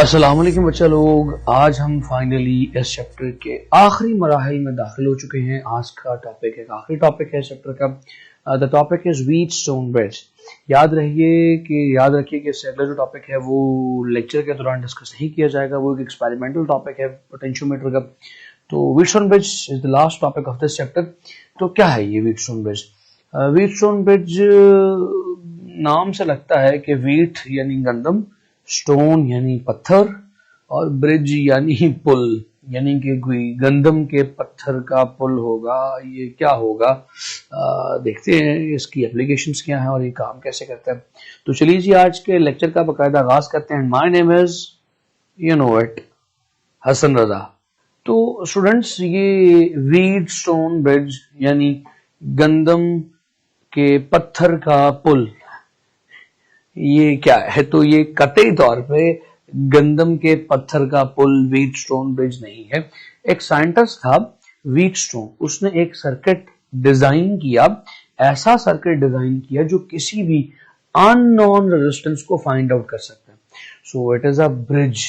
अस्सलाम वालेकुम बच्चा लोग, आज हम फाइनली इस चैप्टर के आखिरी मराहिल में दाखिल हो चुके हैं। आज का टॉपिक एक आखिरी टॉपिक है चैप्टर का। The topic is Wheatstone bridge. याद रखिए कि इससे अगला जो टॉपिक है वो लेक्चर के दौरान डिस्कस नहीं किया जाएगा, वो एक एक्सपेरिमेंटल टॉपिक है पोटेंशियोमीटर का। तो Wheatstone bridge is the last topic of this chapter. तो क्या है ये व्हीटस्टोन ब्रिज? व्हीटस्टोन ब्रिज नाम से लगता है कि व्हीट यानी गंदम, स्टोन यानी पत्थर, और ब्रिज यानी पुल, यानी कि गंदम के पत्थर का पुल होगा। ये क्या होगा, देखते हैं इसकी एप्लीकेशंस क्या है और ये काम कैसे करता है। तो चलिए जी, आज के लेक्चर का बाकायदा आगाज करते हैं। My name is you know it Hasan Raza. तो स्टूडेंट्स, ये व्हीटस्टोन ब्रिज यानी गंदम के पत्थर का पुल, ये क्या है? तो ये कतई तौर पे गंदम के पत्थर का पुल व्हीटस्टोन ब्रिज नहीं है। एक साइंटिस्ट था व्हीटस्टोन, उसने एक सर्किट डिजाइन किया, ऐसा सर्किट डिजाइन किया जो किसी भी अननोन रेजिस्टेंस को फाइंड आउट कर सकता है। So it is a bridge.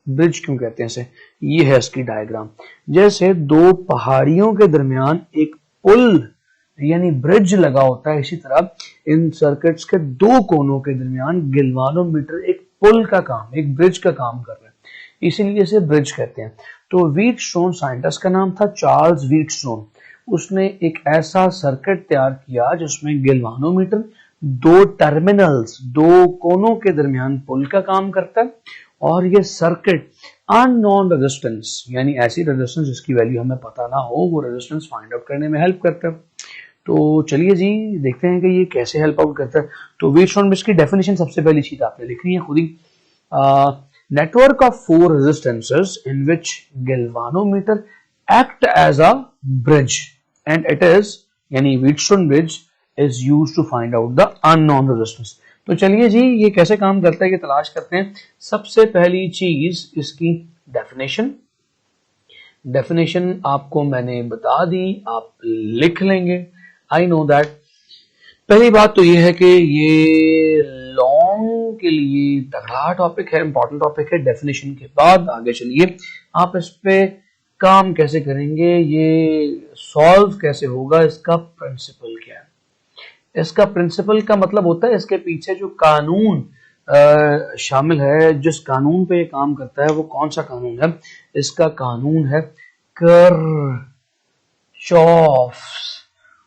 Bridge क्यों कहते हैं इसे? ये है इसकी डायग्राम। जैसे दो पहाड़ियों के दरमियान एक पुल यानी ब्रिज लगा होता है, इसी तरह इन सर्किट्स के दो कोनों के दरमियान गैल्वानोमीटर एक पुल का काम, एक ब्रिज का काम कर रहे हैं, इसीलिए इसे ब्रिज कहते हैं। तो व्हीटस्टोन, साइंटिस्ट का नाम था चार्ल्स व्हीटस्टोन, उसने एक ऐसा सर्किट तैयार किया जिसमें गैल्वानोमीटर दो टर्मिनल्स, दो कोनों के दरमियान पुल का काम करता है, और ये सर्किट अननोन रेजिस्टेंस यानी ऐसी रेजिस्टेंस जिसकी वैल्यू हमें पता ना हो, वो रेजिस्टेंस फाइंड आउट करने में हेल्प करता है। तो चलिए जी, देखते हैं कि ये कैसे हेल्प आउट करता है। तो व्हीटस्टोन ब्रिज की डेफिनेशन सबसे पहली चीज आपने लिखनी है खुद ही। Network of four resistances in which galvanometer act as a bridge and it is, यानी Wheatstone bridge is used to find out the unknown resistance. तो चलिए जी, ये कैसे काम करता है ये तलाश करते हैं। सबसे पहली चीज इसकी डेफिनेशन आपको मैंने बता दी, आप लिख लेंगे। I know that. पहली बात तो ये है कि ये लॉन्ग के लिए तगड़ा टॉपिक है, इंपॉर्टेंट टॉपिक है। डेफिनेशन के बाद आगे चलिए, आप इस पे काम कैसे करेंगे, ये सॉल्व कैसे होगा, इसका प्रिंसिपल क्या है। इसका प्रिंसिपल का मतलब होता है इसके पीछे जो कानून शामिल है, जिस कानून पे ये काम करता है वो कौन सा कानून है। इसका कानून है किरचॉफ्स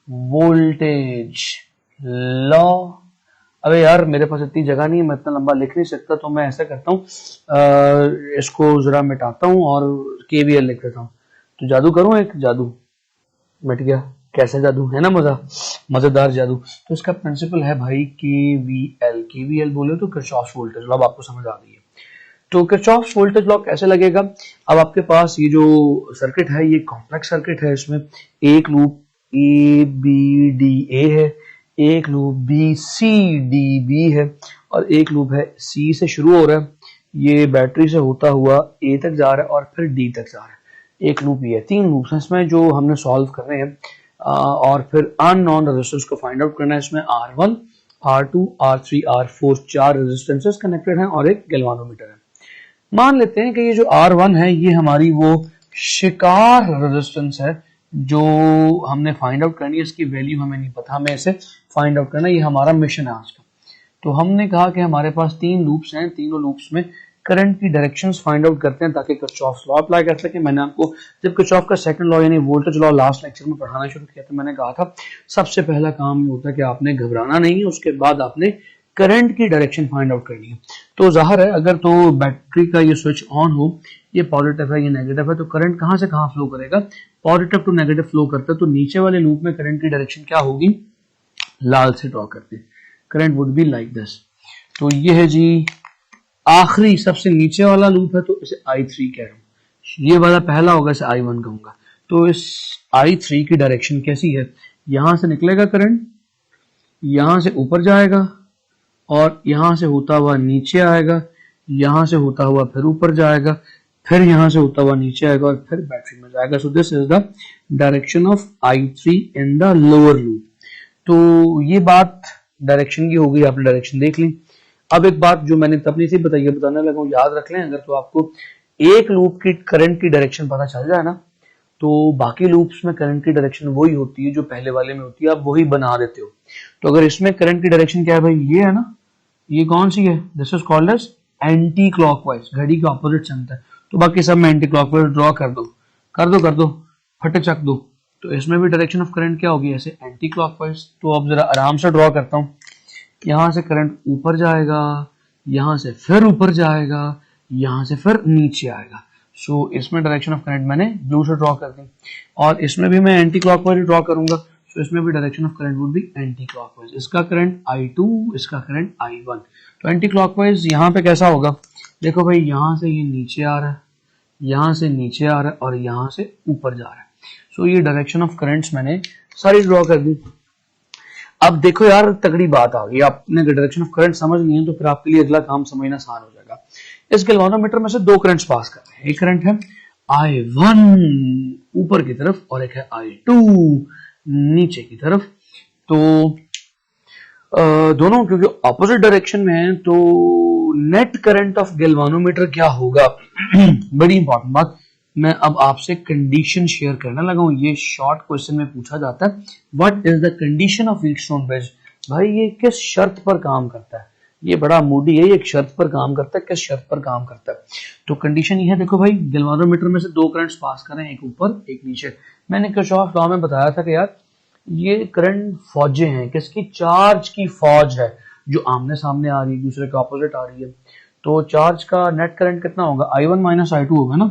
वोल्टेज लॉ। अबे यार, मेरे पास इतनी जगह नहीं है, मैं इतना लंबा लिख नहीं सकता, तो मैं ऐसा करता हूँ, इसको जरा मिटाता हूँ और केवीएल लिख देता हूँ। तो जादू करूँ, एक जादू मिट गया। कैसा जादू है ना, मजेदार जादू। तो इसका प्रिंसिपल है भाई केवीएल। केवीएल बोले तो किरचॉफ्स वोल्टेज लॉ, आपको समझ आ गई है। तो किरचॉफ्स वोल्टेज लॉ कैसे लगेगा? अब आपके पास ये जो सर्किट है ये कॉम्प्लेक्स सर्किट है, इसमें एक loop A B D A है, एक loop B C D B है, और एक लूप है सी से शुरू हो रहा है, ये बैटरी से होता हुआ ए तक जा रहा है और फिर डी तक जा रहा है। एक लूप, ये तीन लूप्स हैं इसमें जो हमने सॉल्व कर रहे हैं। और फिर अननोन रेजिस्टेंस को फाइंड आउट करना है। इसमें R1, R2, R3, R4 चार रेजिस्टेंसेस कनेक्टेड हैं और एक गैल्वानोमीटर है। मान लेते हैं कि ये जो R1 है ये हमारी वो शिकार रेजिस्टेंस है जो हमने फाइंड आउट करनी है। इसकी वैल्यू हमें नहीं पता, हमें इसे फाइंड आउट करना है, ये हमारा मिशन है आज का। तो हमने कहा कि हमारे पास तीन लूप्स हैं, तीनों लूप्स में करंट की डायरेक्शंस फाइंड आउट करते हैं ताकि किरचॉफ्स लॉ अप्लाई कर सके। मैंने आपको जब किरचॉफ का सेकंड लॉ यानी वोल्टेज लॉ लास्ट लेक्चर में पढ़ाना शुरू किया तो मैंने कहा था सबसे पहला काम होता है कि आपने घबराना नहीं है, उसके बाद आपने करंट की डायरेक्शन फाइंड आउट करनी है। तो जाहिर है अगर तो बैटरी का ये स्विच ऑन हो, ये पॉजिटिव है ये नेगेटिव है, तो करंट कहां से कहां फ्लो करेगा? पॉजिटिव टू नेगेटिव फ्लो करता है। तो नीचे वाले लूप में करंट की डायरेक्शन क्या होगी? लाल से ड्रॉ करते हैं, current would be like this. तो ये है जी आखिरी सबसे नीचे वाला लूप है, तो इसे I3 कह रहा हूं। ये वाला पहला होगा, इसे I1 कहूंगा। तो इस I3 की डायरेक्शन कैसी है? यहां से निकलेगा करंट, यहां से ऊपर जाएगा और यहां से होता हुआ नीचे आएगा, यहां से होता हुआ फिर ऊपर जाएगा, फिर यहां से होता हुआ नीचे आएगा और फिर बैटरी में जाएगा। So this is the direction of I3 in the lower loop. तो ये बात डायरेक्शन की हो गई, आपने डायरेक्शन देख ली। अब एक बात जो मैंने तब नहीं थी बताइए, बताने लगा हूं, याद रख लें। अगर तो आपको एक लूप की करंट की डायरेक्शन पता चल जाए ना, तो बाकी लूप्स में करंट की डायरेक्शन वही होती है जो पहले वाले में होती है, आप वही बना देते हो। तो अगर इसमें करंट की डायरेक्शन क्या है भाई, ये है ना, ये कौन सी है, this is called as anti clockwise, घड़ी के ऑपोजिट चलता है। तो बाकी सब में एंटी क्लॉकवाइज ड्रॉ कर दो, फटे चक दो। तो इसमें भी डायरेक्शन ऑफ करंट क्या होगी, ऐसे एंटी क्लॉकवाइज। तो अब जरा आराम से ड्रॉ करता हूं। यहां से करंट ऊपर जाएगा, यहां से फिर ऊपर जाएगा, यहां से फिर नीचे आएगा। सो इसमें डायरेक्शन ऑफ करंट मैंने ब्लू से ड्रॉ कर दी, और इसमें भी मैं एंटी क्लॉकवाइज ड्रॉ करूंगा। सो इसमें भी direction of current would be anti clockwise. इसका करंट I2, इसका करंट I1। तो एंटी क्लॉकवाइज यहाँ पे कैसा होगा, देखो भाई, यहां से ये नीचे आ रहा है, यहां से नीचे आ रहा है, और यहां से ऊपर जा रहा है। सो ये डायरेक्शन ऑफ करंट्स मैंने सारी ड्रॉ कर दी। अब देखो यार, तगड़ी बात आ गई, आपने डायरेक्शन ऑफ करंट समझ लिए तो फिर आपके लिए अगला काम समझना आसान हो जाएगा। इस गैल्वानोमीटर में से दो करंट्स पास कर रहे हैं। एक करंट है I1 ऊपर की तरफ, और एक है I2 नीचे की तरफ। तो दोनों क्योंकि ऑपोजिट डायरेक्शन में है, तो नेट करंट ऑफ गैल्वानोमीटर क्या होगा बड़ी इंपॉर्टेंट बात। मैं अब आपसे कंडीशन शेयर करने लगा हूं। ये शॉर्ट क्वेश्चन में पूछा जाता है, what is the condition of Wheatstone bridge. भाई ये किस शर्त पर काम करता है, ये बड़ा मूडी है, ये एक शर्त पर काम करता है, किस शर्त पर काम करता है। तो कंडीशन ये है, देखो भाई, गैल्वानोमीटर में से दो करंट्स पास कर रहे हैं, एक ऊपर एक नीचे। मैंने किरचॉफ लॉ में बताया था कि यार ये करंट फौजें हैं, किसकी, चार्ज की फौज है, जो आमने सामने आ रही है, दूसरे के ऑपोजिट आ रही है। तो चार्ज का नेट करंट कितना होगा, I1 माइनस I2 होगा ना।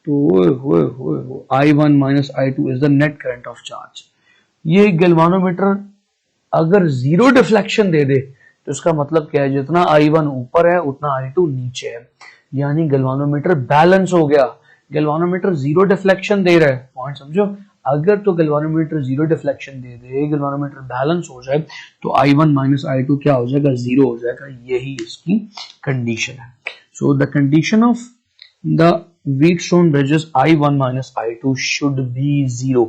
तो I1 minus I2 is the net current of charge. ये गैल्वानोमीटर अगर जीरो डिफ्लेक्शन दे दे तो इसका मतलब क्या है, जितना I1 ऊपर है उतना I2 नीचे है, यानी गैल्वानोमीटर बैलेंस हो गया। गैल्वानोमीटर जीरो डिफ्लेक्शन दे रहा है, पॉइंट समझो। अगर तो गैल्वानोमीटर जीरो डिफ्लेक्शन दे दे, गैल्वानोमीटर बैलेंस हो जाए, तो I1 माइनस I2 क्या हो जाएगा, जीरो हो जाएगा। यही इसकी कंडीशन है। So the condition of the Wheatstone bridges I1 minus I2 should be zero.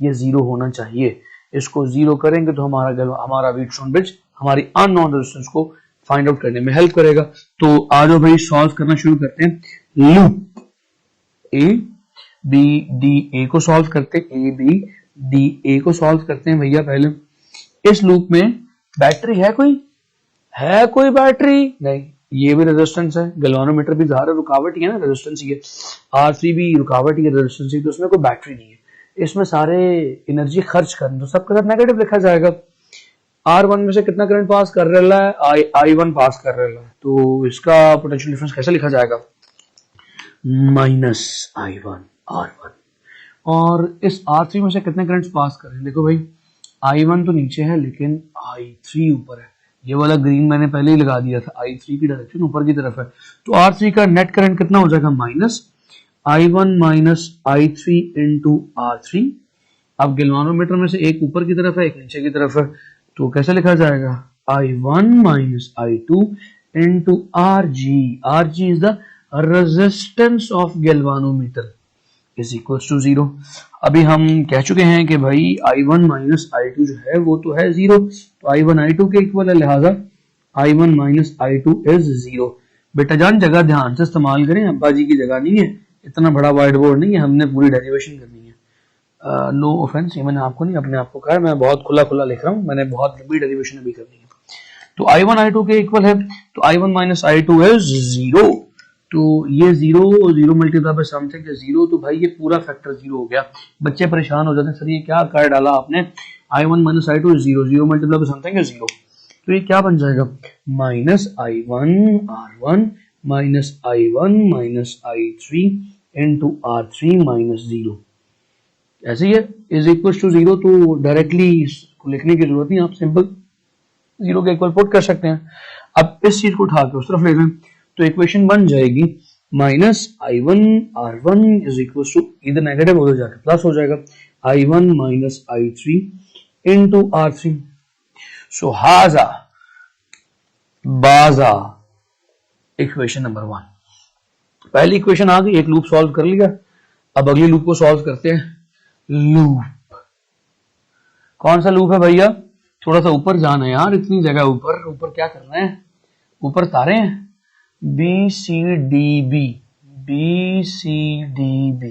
ये जीरो होना चाहिए। इसको जीरो करेंगे तो हमारा व्हीटस्टोन ब्रिज हमारी अननोन रेजिस्टेंस को फाइंड आउट करने में हेल्प करेगा। तो आज भाई सॉल्व करना शुरू करते हैं। Loop A B D A को सॉल्व करते हैं, ए बी डी ए को सॉल्व करते हैं भैया। पहले इस लूप में बैटरी है कोई बैटरी नहीं, ये भी रेजिस्टेंस है, गैल्वानोमीटर भी ज़ाहिर रुकावट ही है ना, रेजिस्टेंस ही है। R3 भी रुकावट ही है, रेजिस्टेंस ही, तो उसमें कोई बैटरी नहीं है। इसमें सारे एनर्जी खर्च करने, तो सबके साथ नेगेटिव लिखा जाएगा। R1 में से कितना करंट पास कर रहा है, I1 पास कर रहा है, तो इसका पोटेंशियल डिफरेंस कैसे लिखा जाएगा, माइनस I1 R1। और इस R3 में से कितने करंट्स पास कर रहे हैं, देखो भाई, I1 तो नीचे है लेकिन I3 ऊपर है। ये वाला ग्रीन मैंने पहले ही लगा दिया था, I3 की डायरेक्शन ऊपर की तरफ है। तो R3 का नेट करंट कितना हो जाएगा, minus I1 minus I3 into R3। अब गैल्वानोमीटर में से एक ऊपर की तरफ है, एक नीचे की तरफ है, तो कैसे लिखा जाएगा, I1 minus I2 into RG। RG is the resistance of galvanometer is equal to zero. अभी हम कह चुके हैं कि भाई I1 माइनस I2 जो है वो तो है जीरो, तो I1 I2 के इक्वल है, लिहाजा I1 minus I2 is zero. बेटा जान जगह ध्यान से इस्तेमाल करें, अब्बा जी की जगह नहीं है, इतना बड़ा व्हाइट बोर्ड नहीं है, हमने पूरी डेरिवेशन करनी है। नो ऑफेंस, ये मैंने आपको नहीं अपने आप को कहा, मैं बहुत खुला लिख रहा हूँ, मैंने बहुत लंबी डेरिवेशन अभी करनी है। तो I1 I2 के इक्वल है, तो I1 minus I2 is zero. तो ये जीरो मल्टीप्लाई बाय समथिंग है जीरो, तो भाई ये पूरा फैक्टर जीरो हो गया। बच्चे परेशान हो जाते हैं, सर ये क्या कर डाला आपने, I1 minus I2 is zero multiply by something है जीरो। तो ये क्या बन जाएगा, minus I1 R1 minus I1 minus I3 into R3 minus zero. ऐसे ही है, इज इक्वल टू जीरो। तो डायरेक्टली इसको लिखने की जरूरत नहीं, आप सिंपल जीरो के इक्वल पुट कर सकते हैं। अब इस चीज को उठा के उस तरफ ले लें, तो इक्वेशन बन जाएगी minus I1 R1 is equal to, इधर नेगेटिव हो जाकर प्लस हो जाएगा, I1 minus I3 into R3। सो हाजा बाजा इक्वेशन नंबर 1। पहली इक्वेशन आ गई, एक लूप सॉल्व कर लिया। अब अगली लूप को सॉल्व करते हैं। लूप कौन सा लूप है भैया, थोड़ा सा ऊपर जाना है यार, इतनी जगह ऊपर क्या करना है, ऊपर तारे हैं BCDB, BCDB।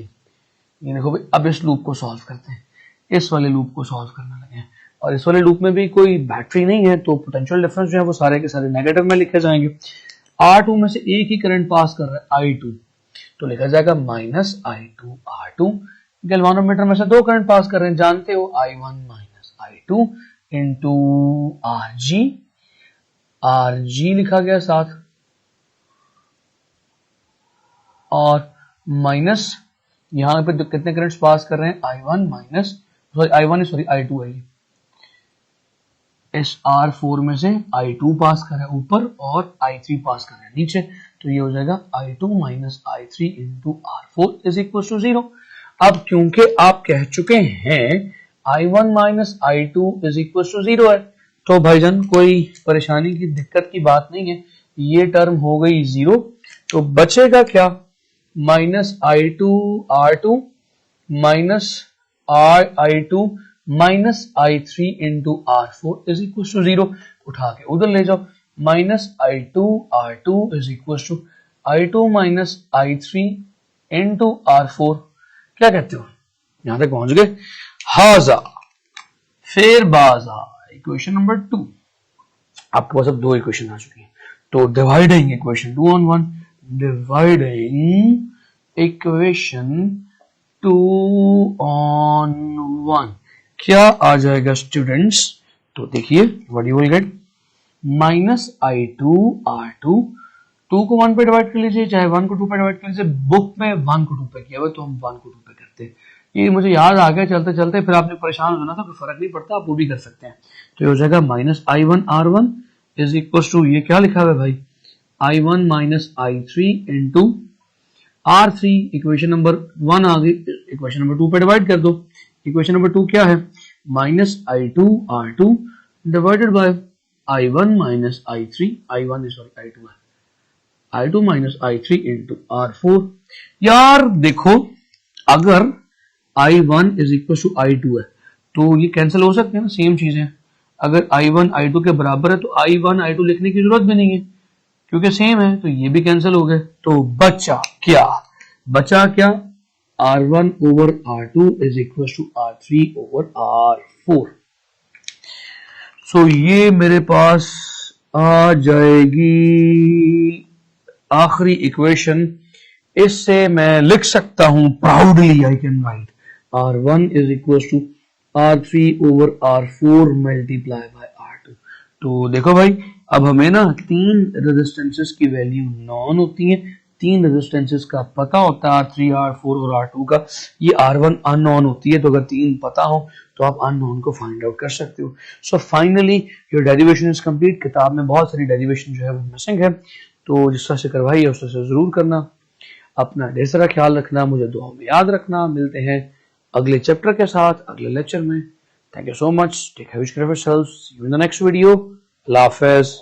ये देखो भाई, अब इस लूप को सॉल्व करते हैं, इस वाले लूप को सॉल्व करने लगे हैं। और इस वाले लूप में भी कोई बैटरी नहीं है, तो पोटेंशियल डिफरेंस जो है वो सारे के सारे नेगेटिव में लिखे जाएंगे। R2 में से एक ही करंट पास कर रहा है I2, तो लिखा जाएगा माइनस I2 R2। गैल्वानोमीटर में से दो करंट पास कर रहे हैं, जानते हो I1 minus I2 into RG लिखा गया साथ, और माइनस यहां पे कितने करंट्स पास कर रहे हैं I1 माइनस I2 है, इस R4 में से I2 पास कर रहा है ऊपर और I3 पास कर रहा है नीचे, तो ये हो जाएगा I2 minus I3 into R4 is equal to 0। अब क्योंकि आप कह चुके हैं I1 minus I2 is equal to 0 है, तो भाईजान कोई परेशानी की दिक्कत की बात नहीं है, ये टर्म हो गई 0, तो बचेगा क्या minus I2 R2 minus I2 minus I3 into R4 is equal to 0, उठा के उधर ले जाओ, minus I2 R2 is equal to I2 minus I3 into R4। क्या कहते हो, यहां तक पहुंच गए? हाजा फिर बाजा इक्वेशन नंबर 2। आपके पास अब दो इक्वेशन आ चुकी हैं, तो dividing equation 2 on 1, dividing equation 2 on 1 क्या आ जाएगा स्टूडेंट्स? तो देखिए what you will get, minus I2 R2, 2 को 1 पे डिवाइड कर लीजिए, चाहे 1 को 2 पे डिवाइड कर लीजिए, बुक में 1 को 2 पे किया हुआ तो हम 1 को 2 पे करते हैं, ये मुझे याद आ गया चलते चलते, फिर आपने परेशान होना था, कोई फर्क नहीं पड़ता, आप वो भी कर सकते हैं। तो ये हो जाएगा minus I1 R1 is equal to, ये क्या लिखा हुआ है भाई, I1 minus I3 into R3, equation number 1 आ गई, इक्वेशन नंबर 2 पे डिवाइड कर दो। इक्वेशन नंबर 2 क्या है, minus I2 R2 divided by I1 minus I3, I2 minus I3 into R4। यार देखो, अगर I1 is equal to I2 है तो ये कैंसिल हो सकते हैं ना, सेम चीजें। अगर I1 I2 के बराबर है तो I1 I2 लिखने की जरूरत भी नहीं है क्योंकि सेम है, तो ये भी कैंसिल हो गए, तो बचा क्या R1 over R2 is equal to R3 over R4। So ये मेरे पास आ जाएगी आखिरी इक्वेशन, इससे मैं लिख सकता हूं proudly, I can write R1 is equal to R3 over R4 multiply by R2। तो देखो भाई, अब हमें ना तीन रेजिस्टेंसेस की वैल्यू नॉन होती है, तीन रेजिस्टेंसेस का पता होता है R3 R4 और R2 का, ये R1 अननोन होती है, तो अगर तीन पता हो तो आप अननोन को फाइंड आउट कर सकते हो। So finally your derivation is complete. किताब में बहुत सारी डेरिवेशन जो है वो मिसिंग है, तो जिस तरह से करवाई है उस तरह से जरूर करना। अपना ढेर सारा ख्याल रखना, मुझे दुआ में याद रखना। मिलते हैं अगले चैप्टर के साथ अगले लेक्चर में। Thank you so much, take care of yourselves, see you in the next video. अल्लाह हाफिज़।